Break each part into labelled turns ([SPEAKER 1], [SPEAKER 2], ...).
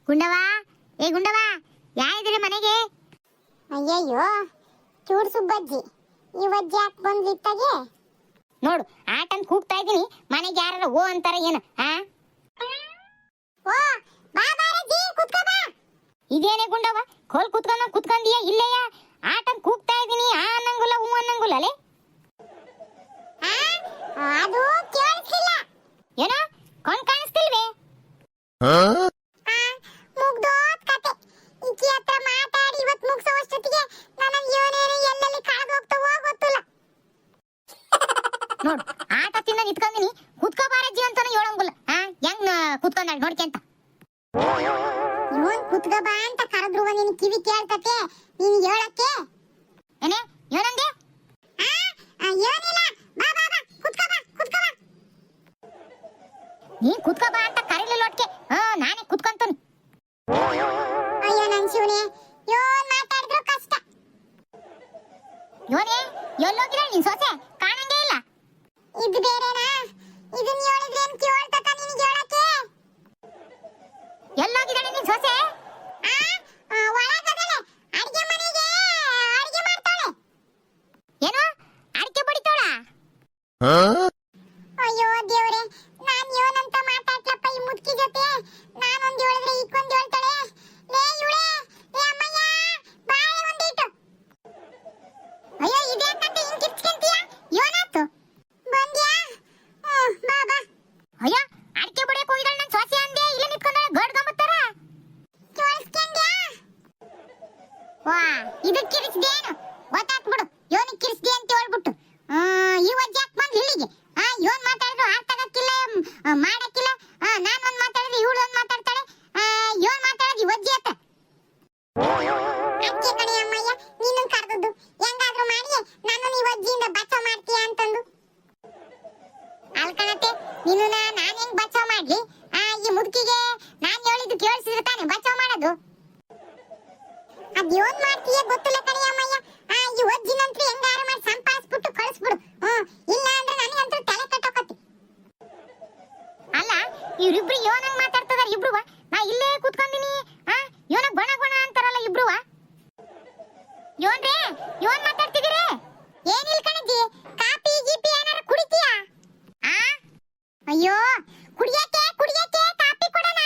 [SPEAKER 1] ಗುಂಡವ, ಏ ಗುಂಡವ, ಯಾರಿದ್ದೀರಿ ಮನೆಗೆ?
[SPEAKER 2] ಅಯ್ಯಯ್ಯೋ, ಚೂಡ್ ಸುಬ್ಬಜ್ಜಿ, ಈ ವಜ್ಜಿ ಯಾಕೆ ಬಂದ್ಲಿ ಇತ್ತಾಗೆ?
[SPEAKER 1] ನೋಡು, ಆಟನ್ ಕೂಗ್ತಾ ಇದ್ದೀನಿ, ಮನೆಗೆ ಯಾರ ಓ ಅಂತಾರ ಏನು?
[SPEAKER 2] ಓ ಬಾ ಬಾರಜ್ಜಿ, ಕುತ್ಕೋ ಬಾ.
[SPEAKER 1] ಇದೇನೇ ಗುಂಡವ, ಕೋಲ್ ಕುತ್ಕೊಂಡೀಯ ಇಲ್ಲೆಯ? ಆಟನ್ ಕೂಗ್ತಾ ಇದ್ದೀನಿ, ಆ ಅನ್ನಂಗುಲ್ಲ ಹೂ ಅನ್ನಂಗುಲ್ಲ ಅಲೆ.
[SPEAKER 2] ಅದು ಕೇಳಿಸ್ಲಿಲ್ಲ.
[SPEAKER 1] ಏನೋ ಕಣ್ ಕಾಣಿಸ್ತಿಲ್ವೇ?
[SPEAKER 2] ಮುಗ್ದೋದ್ ಕತೆ. ಈಕಿ ಹತ್ರ ಮಾತಾಡಿ ಇವತ್ತು ಮುಗಿಸೋಷ್ಟೊತ್ತಿಗೆ ನನ್ನ ಏನೇನು ಎಲ್ಲೆಲ್ಲಿ ಕಳೆದು ಹೋಗ್ತಾವೋ ಗೊತ್ತಿಲ್ಲ.
[SPEAKER 1] ನೋಡು, ಆಟ ತಿನ್ನ ನಿಂತ್ಕೊಂಡಿನಿ, ಕುತ್ಕೋ ಬಾರಜ್ಜಿ ಅಂತಾನು ಹೇಳಂಗಿಲ್ಲ. ಹೆಂಗ್ ಕುತ್ಕೊಂಡ ನೋಡ್ಕೆಂತ.
[SPEAKER 2] ಇವನ್ ಕುತ್ಕೋ ಬಾ ಅಂತ ಕರೆದ್ರು ನಿನ್ ಕಿವಿ ಕೇಳ್ತತೆ, ನೀನ್ ಹೇಳಕ್ಕೆ.
[SPEAKER 1] ಏನೇ ಏನಂದೆ?
[SPEAKER 2] ಏನಿಲ್ಲ, ಬಾ ಬಾ ಬಾ, ಕುತ್ಕೋ ಬಾ, ಕುತ್ಕೋ ಬಾ.
[SPEAKER 1] ನೀನ್ ಕುತ್ಕೋ ಬಾ ಅಂತ ಕರೀಲಿಲ್ಲ ಒಟ್ಕೆ. ನಾನೇ ಕುತ್ಕೊಂತೀನಿ.
[SPEAKER 2] ಅಯ್ಯೋ ನನ್ ಶಿವನೇ, ಯೋನ್ ಮಾತಾಡಿದ್ರು ಕಷ್ಟ.
[SPEAKER 1] ಯೋನೇ, ಎಲ್ಲೋಗಿಲ್ಲ ನಿನ್ ಸೊಸೆ? ಕಾಣಂಗೇ ಇಲ್ಲ.
[SPEAKER 2] ಇದು ಬೇರೆನಾ? ಇದನ್ನ ಹೇಳಿದ್ರೆ ಏನ್ ಕೇಳ್ತತ ನಿನಗೆ ಹೇಳಕ್ಕೆ?
[SPEAKER 1] ಎಲ್ಲೋಗಿದ್ದಾಳೆ ನಿನ್ ಸೊಸೆ?
[SPEAKER 2] ಒಳಗದಲೆ ಅಡಿಗೆ ಮನೆಗೆ ಅಡಿಗೆ ಮಾಡ್ತಾಳೆ.
[SPEAKER 1] ಏನು ಅಡಿಕೆ ಬಡಿತಾಳ?
[SPEAKER 2] ಅಯ್ಯೋ ದೇವ್ರೆ, ನಾನ್ ಯೋನಂತ ಮಾತಾಡ್ಲಪ್ಪ ಈ ಮುದ್ಕಿ ಜೊತೆ. ನಾನೊಂದ್ ಹೇಳಿದ್ರೆ ಈಕೊಂದ್ ಹೇಳ್ತಾಳೆ. ಲೇ ಇವಳೆ, ಲೇ ಅಮ್ಮಯ್ಯ, ಬಾಳೆ ಒಂದಿಟ್ಟು. ಅಯ್ಯೋ ಇದೇ ಕತೆ, ಹಿಂಗ್ ಕಿರ್ಚ್ಕೊಂತೀಯ? ಯೋನಾತು ಬಂದ್ಯಾ? ಬಾ ಬಾ.
[SPEAKER 1] ಅಯ್ಯೋ, ಅಡಿಕೆ ಬಡಿಯಕ್ಕೆ ಹೋಗಿದ್ದಾಳೆ ನನ್ ಸೊಸೆ ಅಂದೆ, ಇಲ್ಲ ನಿಂತ್ಕೊಂಡಾಳೆ ಗಡ್ಗಂಬತ್ತಾರ.
[SPEAKER 2] ಕೇಳಿಸ್ಕೊಂಡ್ಯಾ?
[SPEAKER 1] ವಾ, ಇದಕ್ಕೆ ಕಿರಿಸ್ದೇನು ಗೊತ್ತಾತ್ ಬಿಡು. ಯೋನಿಗೆ ಕಿರಿಸ್ದೆ ಅಂತ ಹೇಳ್ಬಿಟ್ಟು ಈ ವಜ್ಜೆ ಯಾಕೆ ಬಂದು ಇಲ್ಲಿಗೆ? ಯೋನ್ ಮಾತಾಡಿದ್ರು ಅರ್ಥ ಆಗಕ್ಕಿಲ್ಲ, ಮಾಡಕ್ಕಿಲ್ಲ. ನಾನ್ ಒಂದ್ ಮಾತಾಡಿದ್ರೆ ಇವಳು ಒಂದ್ ಮಾತಾಡ್ತಾಳೆ. ಯೋನ್ ಮಾತಾಡೋದು ಈ ವಜ್ಜೆ ಅತ್ತ.
[SPEAKER 2] ಅಕ್ಕೆ ಕಣೆ ಅಮ್ಮಯ್ಯ, ನೀನು ಕರೆದದ್ದು ಹೆಂಗಾದ್ರೂ ಮಾಡಿ ನಾನು ಈ ವಜ್ಜಿಯಿಂದ ಬಚಾವ್ ಮಾಡ್ತೀಯ ಅಂತಂದು.
[SPEAKER 1] ಅಲ್ಕಣತೆ, ನೀನು ನಾನ್ ಹೆಂಗ್ ಬಚಾವ್ ಮಾಡ್ಲಿ? ಈ ಮುದುಕಿಗೆ ನಾನ್ ಹೇಳಿದ್ದು ಕೇಳಿಸಿದ್ರೆ ತಾನೆ ಬಚಾವ್ ಮಾಡೋದು.
[SPEAKER 2] ಅದ್ಯೋನ್ ಮಾಡ್ತೀಯ ಗೊತ್ತಿಲ್ಲ ಕಣೆ ಅಮ್ಮಯ್ಯ. ಈ ವಜ್ಜಿನಂತ್ರ ಹೆಂಗಾರ ಮಾಡಿ ಸಂಪಾದಿಸ್ಬಿಟ್ಟು ಕಳಿಸ್ಬಿಡು. ಇಲ್ಲ ಅಂದ್ರೆ ನನಗಂತೂ ತಲೆ ಕಟ್ಟೋಕತ್ತಿ.
[SPEAKER 1] ಅಲ್ಲ, ಇವ್ರಿಬ್ರು ಯೋನಂಗ್ ಮಾತಾಡ್ತದಾರ ಇಬ್ರುವ. ನಾ ಇಲ್ಲೇ ಕೂತ್ಕೊಂಡಿನಿ, ಯೋನ ಗೊಣ ಗೊಣ ಅಂತಾರಲ್ಲ ಇಬ್ರುವ. ಯೋನ್ರೇ, ಯೋನ್ ಮಾತಾಡ್ತಿದ್ದೀರಿ?
[SPEAKER 2] ಏನಿಲ್ಲ ಕಣಜ್ಜಿ, ಕಾಪಿ ಗೀಪಿ ಏನಾರ ಕುಡಿತೀಯಾ?
[SPEAKER 1] ಅಯ್ಯೋ, ಕುಡಿಯಕ್ಕೆ ಕುಡಿಯಕ್ಕೆ ಕಾಪಿ ಕೊಡೋಣ?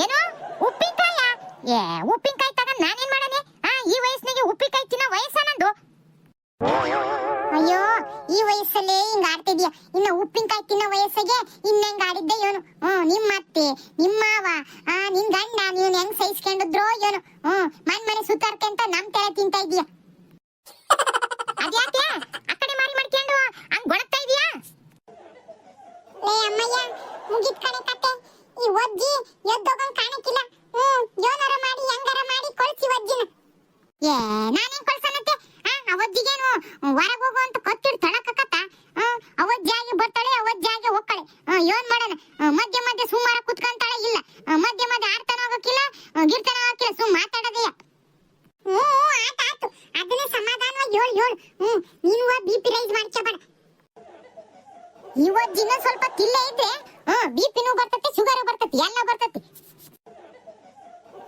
[SPEAKER 1] ಏನು ಉಪ್ಪಿನಕಾಯ? ಉಪ್ಪಿನಕಾಯಿ ತಗೊಂಡ್ ನಾನೇನ್ ಮಾಡನೆ? ಈ ವಯಸ್ಸಿನಾಗೆ ಉಪ್ಪಿನಕಾಯಿ ತಿನ್ನೋ ವಯಸ್ಸ ನಂದು.
[SPEAKER 2] ಅಯ್ಯೋ, ಈ ವಯಸ್ಸಲ್ಲೇ ಹಿಂಗ ಆಡ್ತಿದ್ಯಾ, ಇನ್ನ ಉಪ್ಪಿನಕಾಯಿ ತಿನ್ನೋ ವಯಸ್ಸಿಗೆ ಇನ್ನೆಂಗ್ ಆಡಿದ್ದೆ ಏನು? ನಿಮ್ಮ ಅತ್ತೆ, ನಿಮ್ಮ ಮಾವ, ನಿನ್ ಗಂಡ ನೀನ್ ಹೆಂಗ್ ಸಹಿಸ್ಕೊಂಡಿದ್ರೋ ಏನು? ಮನೆ ಸುತ್ತಾರ್ಕಂತ ನಮ್ ತಲೆ ತಿಂತಾ ಇದೀಯ.
[SPEAKER 1] ಅದ್ಯಾಕೆ ಆ ಕಡೆ ಮಾರಿ ಮಾಡ್ಕೊಂಡು ಹಂಗ್ ಗೊಣಗ್ತಾ ಇದೀಯಾ?
[SPEAKER 2] ಲೇ ಅಮ್ಮಯ್ಯ, ಮುಗಿತ್ ಕಣೆ ಕತೆ. ಈ ವಜ್ಜಿ ಎದ್ದೋಗಂಗ್ ಕಾಣಕ್ಕಿಲ್ಲ. ಯೋನಾರ ಮಾಡಿ ಹೆಂಗಾರ ಮಾಡಿ ಕಳ್ಸಿ ವಜ್ಜಿನ.
[SPEAKER 1] ನಾನೇನ್ ಕಳ್ಸನತ್ತೆ? ಅವಜ್ಜಿಗೇನು ಹೊರಗೆ ಹೋಗು ಅಂತ ಕತ್ತಿಡ್ ತಡಕತ್ತ? ಅವಜ್ಜಾಗಿ ಬರ್ತಾಳೆ, ಅವಜ್ಜಾಗಿ ಹೋಗ್ತಾಳೆ. ಏನ್ ಮಾಡೋಣ? ಮಧ್ಯ ಮಧ್ಯ ಸುಮಾರ ಕುತ್ಕೊಂತಾಳೆ, ಇಲ್ಲ ಮಧ್ಯ ಮಧ್ಯ ಆಡ್ತಾನ ಹೋಗಕ್ಕಿಲ್ಲ, ಗಿರ್ತಾನ ಹೋಗಕ್ಕಿಲ್ಲ, ಸುಮ್ ಮಾತಾಡೋದೆಯ.
[SPEAKER 2] ಆತ ಆತು, ಅದನ್ನೇ ಸಮಾಧಾನವಾಗಿ ಹೇಳು. ನೀನು ಬಿಪಿ ರೈಸ್ ಮಾಡ್ಕೋಬೇಡ.
[SPEAKER 1] ಈ ವಜ್ಜಿನ ಸ್ವಲ್ಪ ತಿಲ್ಲ ಇದ್ರೆ ಬಿಪಿನೂ ಬರ್ತತಿ, ಶುಗರ್ ಬರ್ತತಿ, ಎಲ್ಲ ಬರ್ತತಿ.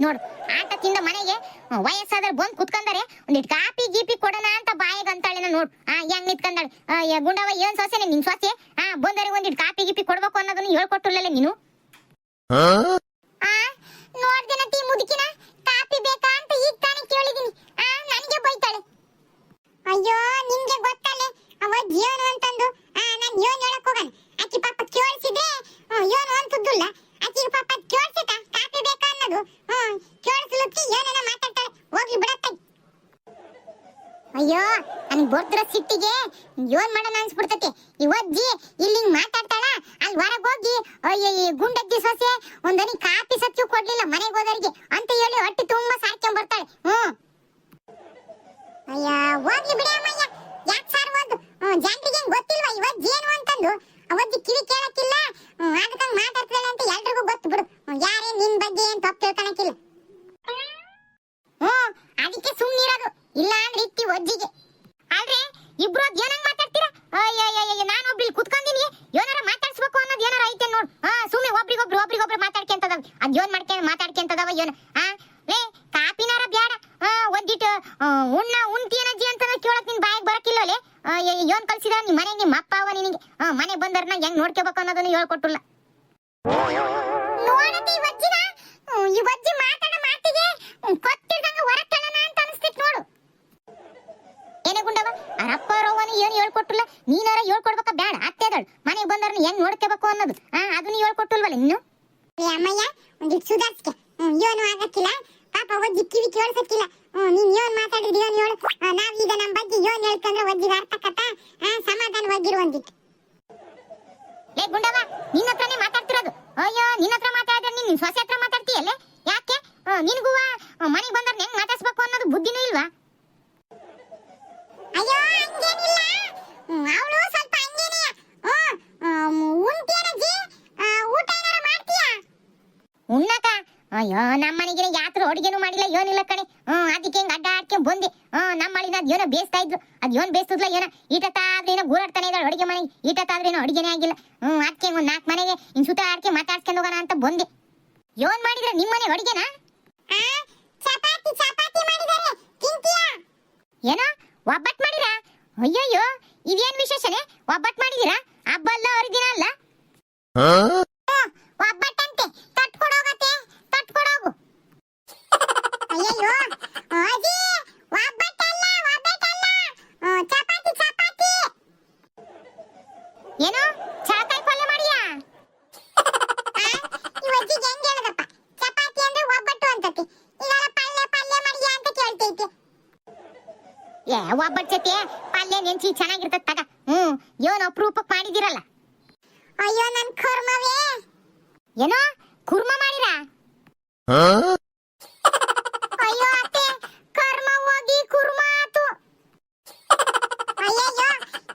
[SPEAKER 1] ನೋಡು, ಆಟ ತಿಂದ ಮನೆಗೆ ವಯಸ್ಸಾದ್ರೆ ಬಂದ್ ಕುತ್ಕೊಂಡಾರೆ, ಒಂದಿಟ್ಟು ಕಾಪಿ ಗೀಪಿ ಕೊಡೋಣ ಅಂತ ಬಾಯಿಗೆ ಅಂತಾಳೆ. ನೋಡು ಹೆಂಗ್ ನಿಂತ್ಕೊಂಡಾಳೆ. ಗುಂಡವ, ಏನ್ ಸೊಸೆನೆ ನಿನ್ ಸೊಸೆ? ಬಂದರೆ ಒಂದಿಟ್ಟು ಕಾಪಿ ಗೀಪಿ ಕೊಡ್ಬೇಕು ಅನ್ನೋದನ್ನ ಹೇಳ್ಕೊಟ್ಟಿಲ್ಲಲ್ಲ ನೀನು.
[SPEAKER 2] ನೋಡ್ದೇನತಿ ಮುದುಕಿನ, ಕಾಪಿ ಬೇಕಾ ಅಂತ ಈಗ ತಾನೇ ಕೇಳಿದೀನಿ. ನನಗೆ ಬೈತಾಳೆ. ಅಯ್ಯೋ, ನಿಮ್ಗೆ ಗೊತ್ತಲ್ಲೇ ಅವಜ್ಜಿ ಏನು ಅಂತಂದು. ನಾನ್ ಯೋನ್ ಹೇಳಕ್ ಹೋಗಣ. ಆಕಿ ಪಾಪ ಕೇಳಿಸಿದ್ರೆ ಯೋನು ಅಂತದ್ದುಲ್ಲ. ಆಕಿಗೆ ಪಾಪ ಕೇಳಿಸಿತ ಕಾಪಿ ಬೇಕಾ ಅನ್ನೋದು. ಕೇಳಿಸ್ಲಿಕ್ಕೆ ಏನೇನೋ ಮಾತಾಡ್ತಾಳೆ, ಹೋಗ್ಲಿ ಬಿಡತ್ತ.
[SPEAKER 1] ಅಯ್ಯೋ, ನನ್ಗೆ ಬರ್ತಿರೋ ಸಿಟ್ಟಿಗೆ ಏನ್ ಮಾಡೋಣ ಅನ್ಸ್ಬಿಡ್ತತಿ. ಈ ವಜ್ಜಿ ಇಲ್ಲಿ ಮಾತಾಡ್ತಾಳ, ಅಲ್ಲಿ ಹೊರಗೆ ಹೋಗಿ ಅಯ್ಯ ಗುಂಡಜ್ಜಿ ಸೊಸೆ ಒಂದನಿ ಕಾಪಿ ಸತ್ಯೂ ಕೊಡ್ಲಿಲ್ಲ ಮನೆಗೆ ಹೋದವರಿಗೆ ಅಂತ ಹೇಳಿ ಹೊಟ್ಟೆ ತುಂಬಾ ಸಾರ್ಕೊಂಡ್ ಬರ್ತಾಳೆ.
[SPEAKER 2] ಅಯ್ಯ, ಹೋಗ್ಲಿ ಬಿಡಿ ಅಮ್ಮಯ್ಯ, ಯಾಕೆ ಸಾರ್ ಹೋದು? ಜಾನ್ರಿಗೆ ಗೊತ್ತಿಲ್ವಾ ಈ ವಜ್ಜಿ ಏನು ಅಂತಂದು? ಅವಜ್ಜಿ ಕಿವಿ ಕೇಳಕ್ಕಿಲ್ಲ, ಅದಕ್ಕಂಗ್ ಮಾತಾಡ್ತಾಳೆ ಅಂತ ಎಲ್ರಿಗೂ ಗೊತ್ತು ಬಿಡು. ಯಾರೇ ನಿನ್ ಬಗ್ಗೆ ಏನ್ ತಪ್ಪು ತಿಳ್ಕೊಳಕ್ಕಿಲ್ಲ.
[SPEAKER 1] ಅದಕ್ಕೆ ಸುಮ್ಮನಿರೋದು, ಇಲ್ಲ ಅಂದ್ರೆ ಇತ್ತಿ ವಜ್ಜಿಗೆ. ಆದ್ರೆ ಇಬ್ರು ಏನಂಗ್ ಮಾತಾಡ್ತೀರಾ? ನಾನೊಬ್ರು ಕುತ್ಕೊಂಡಿನಿ, ಏನಾರ ಮಾತಾಡ್ಸ್ಬೇಕು ಅನ್ನೋದು ಏನಾರ ಐತೆ ನೋಡು. ಸುಮ್ಮನೆ ಒಬ್ರಿಗೊಬ್ರು ಮಾತಾಡ್ಕೊಂತದ ಅದಾವ ಅದ್ ಯೋನ್ ಮಾತಾಡ್ಕೊಂತದವ ಯೋನ್ ಲೇ ಕಾಪಿನಾರ ಬ್ಯಾಡ ಒಂದಿಟ್ಟು ಉಣ್ತೀನಜ್ಜಿ ಅಂತ ಕೇಳಕ್ ನಿನ್ ಬಾಯಿಗೆ ಬರಕಿಲ್ಲ ಲೇ ಯೋನ್ ಕಲ್ಸಿದ ನಿಮ್ ಮನೆಗೆ ನಿಮ್ಮ ಅಪ್ಪ ಅವ ನಿನಗೆ ಮನೆ ಬಂದರ್ನ ಹೆಂಗ್ ನೋಡ್ಕೋಬೇಕು ಅನ್ನೋದನ್ನ ಹೇಳ್ಕೊಟ್ಟಿಲ್ಲ
[SPEAKER 2] ನೋಡತಿ ಈ ವಜ್ಜಿ ಮಾತಾಡೋ ಮಾತಿಗೆ ಕೊತ್ತಿಡ್ದಂಗ ಹೊರಟಳನ ಅಂತ ಅನಿಸ್ತಿತ್ತು ನೋಡು.
[SPEAKER 1] ಏನೇ ಗುಂಡವ ಅರಪ್ಪ ರೋವನು ಏನು ಹೇಳ್ಕೊಟ್ಟಿಲ್ಲ ನೀನಾರ ಹೇಳ್ಕೊಡ್ಬೇಕ ಬ್ಯಾಡ ಅತ್ತೆದಳು ಮನೆಗೆ ಬಂದರ್ನ ಹೆಂಗ್ ನೋಡ್ಕೋಬೇಕು ಅನ್ನೋದು ಅದನ್ನ ಹೇಳ್ಕೊಟ್ಟಿಲ್ವಲ್ಲ ಇನ್ನು
[SPEAKER 2] ಅಮ್ಮಯ್ಯ ಒಂದಿಟ್ಟು ಸುಧಾರ್ಸ್ಕೆ ಏನು ಆಗಕ್ಕಿಲ್ಲ ಪಾಪ ವಜ್ಜಿ ಕಿವಿ ಕೇಳಿಸಕ್ಕಿಲ್ಲ ನೀನ್ ಏನ್ ಮಾತಾಡಿದ್ರಿ ಏನ್ ಹೇಳು ನಾವೀಗ ನಮ್ ಬಗ್ಗೆ ಏನ್ ಹೇಳ್ಕಂದ್ರೆ ವಜ್ಜಿಗೆ ಅರ್ಥಕತ್ತ ಸಮಾಧಾನವಾಗಿರು ಒಂದಿಟ್ಟು.
[SPEAKER 1] ಲೇ ಗುಂಡವ ನಿನ್ನ ಹತ್ರನೇ ಮಾತಾಡ್ತಿರೋದು ಅಯ್ಯೋ ನಿನ್ನ ಹತ್ರ ಮಾತಾಡಿದ್ರೆ ನಿನ್ ಸೊಸೆ ಹತ್ರ ಮಾತಾಡ್ತೀಯಲ್ಲೇ ಯಾಕೆ ನಿನಗೂ ಮನೆಗೆ ಬಂದರ್ನ ಹೆಂಗ್ ಮಾತಾಡ್ಸ್ಬೇಕು ಅನ್ನೋದು ಬುದ್ಧಿನೂ ಇಲ್ವಾ?
[SPEAKER 2] ಅಯ್ಯೋ ಹಂಗೇನಿಲ್ಲ ಅವಳು ಸ್ವಲ್ಪ ಹಂಗೇನೆ ಉಂಟೇನಜ್ಜಿ ಊಟ ಏನಾರ ಮಾಡ್ತೀಯಾ?
[SPEAKER 1] ಉಣ್ಣಕ ಅಯ್ಯೋ ನಮ್ಮ ಮನೆಗೆ ಯಾತ್ರ ಅಡಿಗೆನೂ ಮಾಡಿಲ್ಲ ಏನಿಲ್ಲ ಕಣೆ ಅದಕ್ಕೆ ಹೆಂಗ್ ಅಡ್ಡ ಆಡ್ಕೊಂಡ್ ಬಂದೆ ನಮ್ಮ ಮಳಿನ ಅದ್ ಏನೋ ಬೇಯಿಸ್ತಾ ಇದ್ರು ಅದ್ ಏನ್ ಬೇಯಿಸ್ತದ್ಲ ಏನೋ ಈಟತ್ತಾದ್ರೆ ಏನೋ ಗೂರಾಡ್ತಾನೆ ಇದ್ದಾಳೆ ಅಡಿಗೆ ಮನೆಗೆ ಈಟತ್ತಾದ್ರೆ ಏನೋ ಅಡಿಗೆನೇ ಆಗಿಲ್ಲ ಅದಕ್ಕೆ ಒಂದ್ 4 ಮನೆಗೆ ಇನ್ ಸುತ್ತ ಆಡ್ಕೆ ಮಾತಾಡ್ಸ್ಕೊಂಡು ಹೋಗೋಣ ಅಂತ ಬಂದೆ. ಏನ್ ಮಾಡಿದ್ರ ನಿಮ್ ಮನೆ ಅಡಿಗೆನ?
[SPEAKER 2] ಚಪಾತಿ ಮಾಡಿದ್ದಾರೆ ತಿಂತೀಯಾ?
[SPEAKER 1] ಏನೋ ಒಬ್ಬಟ್ ಮಾಡಿರಾ? ಅಯ್ಯಯ್ಯೋ ಇದೇನ್ ವಿಶೇಷನೇ ಒಬ್ಬಟ್ ಮಾಡಿದೀರಾ? ಹಬ್ಬ ಅಲ್ಲ ಹರಿದಿನ ಅಲ್ಲ
[SPEAKER 2] ಒಬ್ಬಟ್ಟಂತೆ ತಟ್ಕೊಡೋಗತ್ತೆ ತಟ್ಕೊಡೋಗು. ಅಯ್ಯಯ್ಯೋ ಅಜ್ಜಿ ಒಬ್ಬಟ್ಟಲ್ಲ ಚಪಾತಿ
[SPEAKER 1] ಏನೋ ಚಳಕಾಯಿ ಪಲ್ಯ ಮಾಡಿಯಾ?
[SPEAKER 2] ಈ ಅಜ್ಜಿಗೆ ಹೆಂಗ್ ಹೇಳದಪ್ಪ ಚಪಾತಿ ಅಂದ್ರೆ ಒಬ್ಬಟ್ಟು ಅಂತತಿ ಇದೆಲ್ಲ ಪಲ್ಯ ಮಾಡಿಯಾ ಅಂತ ಕೇಳ್ತೈತಿ.
[SPEAKER 1] ಏ ಒಬ್ಬಟ್ ಜೊತೆ ಪಲ್ಯ ನೆಂಚಿ ಚೆನ್ನಾಗಿರ್ತದ ತಗ ಏನೋ ಅಪರೂಪಕ್ಕೆ ಮಾಡಿದಿರಲ್ಲ.
[SPEAKER 2] ಅಯ್ಯೋ ನನ್ ಕರ್ಮವೇ
[SPEAKER 1] ಏನೋ ಕುರ್ಮ ಮಾಡಿರಾ?
[SPEAKER 2] ಅಯ್ಯೋ ಅತ್ತೆ ಕರ್ಮ ಹೋಗಿ ಕುರ್ಮ ಆತು. ಅಯ್ಯಯ್ಯೋ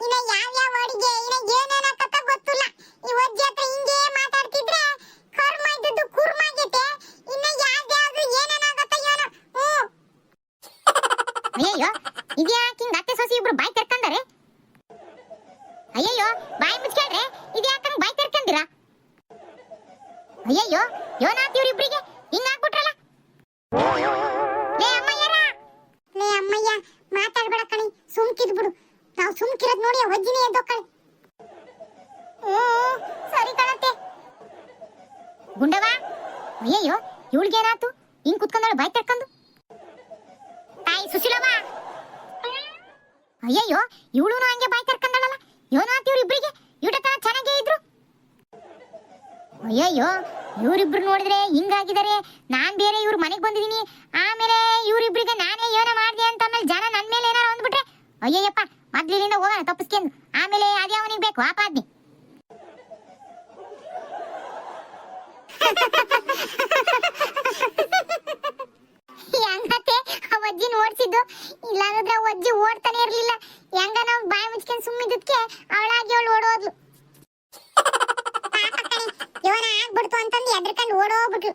[SPEAKER 2] ಇನ್ನ ಯಾವ ಅಡಿಗೆ ಇನ್ನ ಏನೇನ ಕಥ ಗೊತ್ತಿಲ್ಲ. ಈ ಅಜ್ಜಿ ಹತ್ರ ಹಿಂಗೆ ಮಾತಾಡ್ತಿದ್ರೆ ಕರ್ಮ ಇದ್ದದ್ದು ಕುರ್ಮ ಆಗೈತೆ ಇನ್ನ ಯಾವ್ದು ಏನೇನಾಗತ್ತ ಏನೋ.
[SPEAKER 1] ಅಯ್ಯಯ್ಯೋ ಇದ್ಯಾಕೆ ಹಿಂಗ ಅತ್ತೆ ಸೊಸಿ ಇಬ್ರು ಬಾಯಿ ತೆರ್ಕಂದಾರೆ? ಅಯ್ಯಯ್ಯೋ ಬಾಯಿ ಮುಚ್ಕೊಂಡ್ರೆ ಇದ್ಯಾಕಂಗ್ ಬಾಯಿ ತೆರ್ಕಂದಿರಾ? ಅಯ್ಯಯ್ಯೋ ಯೋನಾತ್ ಇವ್ರಿಬ್ರಿಗೆ ಹಿಂಗಾಗ್ಬಿಟ್ರಲ್ಲ.
[SPEAKER 2] ಲೇ ಅಮ್ಮಯ್ಯ ಮಾತಾಡ್ಬೇಡ ಕಣಿ ಸುಮ್ಕಿದ್ ಬಿಡು. ನಾವು ಸುಮ್ಕಿರೋದ್ ನೋಡಿ ಅಜ್ಜಿನೇ ಎದ್ದೋಕಳೆ.
[SPEAKER 1] ಸರಿ ಕಣತ್ತೆ ಗುಂಡವ. ಅಯ್ಯಯ್ಯೋ ಇವಳಿಗೇನಾತು ಹಿಂಗ್ ಕುತ್ಕೊಂಡಾಳ ಬಾಯಿ ತೆರ್ಕೊಂಡು? ತಾಯಿ ಸುಶೀಲವ ಅಯ್ಯಯ್ಯೋ ಇವಳು ಹಂಗೆ ಬಾಯಿ ತೆರ್ಕೊಂಡಾಳಲ್ಲ ಯೋನಾತ್ ಇವ್ರಿಬ್ರಿಗೆ ಇವ್ರ ಚೆನ್ನಾಗೇ ಇದ್ರು. ಅಯ್ಯಯ್ಯೋ ಇವರಿಬ್ರು ನೋಡಿದ್ರೆ ಹಿಂಗಾಗಿದ್ದಾರೆ. ನಾನ್ ಬೇರೆ ಇವ್ರ ಮನೆಗೆ ಬಂದಿದ್ದೀನಿ ಆಮೇಲೆ ಇವರಿಬ್ರಿಗೆ ನಾನೇ ಏನೋ ಮಾಡಿದೆ ಅಂತ ಆಮೇಲೆ ಜನ ನನ್ ಮೇಲೆ ಏನಾರ ಅಂದ್ಬಿಟ್ರೆ ಅಯ್ಯಯ್ಯಪ್ಪ ಮೊದ್ಲಿನಿಂದ ಹೋಗೋಣ ತಪ್ಪಿಸ್ಕೊಂಡು ಆಮೇಲೆ ಅದ್ಯಾವನಿಗೆ ಬೇಕು ಆಪಾದ್ನಿ.
[SPEAKER 2] ಹೆಂಗತ್ತೆ ಅವಜ್ಜಿ ಓಡಿಸಿದ್ದು ಇಲ್ಲಾಂದ್ರೆ ಅವಜ್ಜಿ ಓಡ್ತಾನೆ ಇರ್ಲಿಲ್ಲ. ಹೆಂಗ ನಾವು ಬಾಯಿ ಮುಚ್ಕೊಂಡು ಸುಮ್ಮಿದ್ದಕ್ಕೆ ಅವಳಾಗಿ ಅವಳು ಓಡೋದ್ಲು. ಇವನ ಆಗ್ಬಿಡ್ತು ಅಂತಂದು ಎದ್ರಕಂಡು ಓಡೋಗ್ಬಿಟ್ಲು.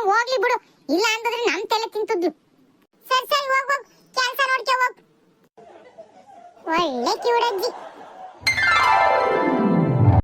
[SPEAKER 2] ಹೋಗ್ಲಿ ಬಿಡು ಇಲ್ಲ ಅಂತಂದ್ರೆ ನಮ್ ತಲೆ ತಿಂತಿದ್ಲು. ಸರಿ ಹೋಗ್ ಕೆಲಸ ನೋಡ್ಕೊ ಹೋಗ್. ಒಳ್ಳೆ ಕಿವುಡಜ್ಜಿ.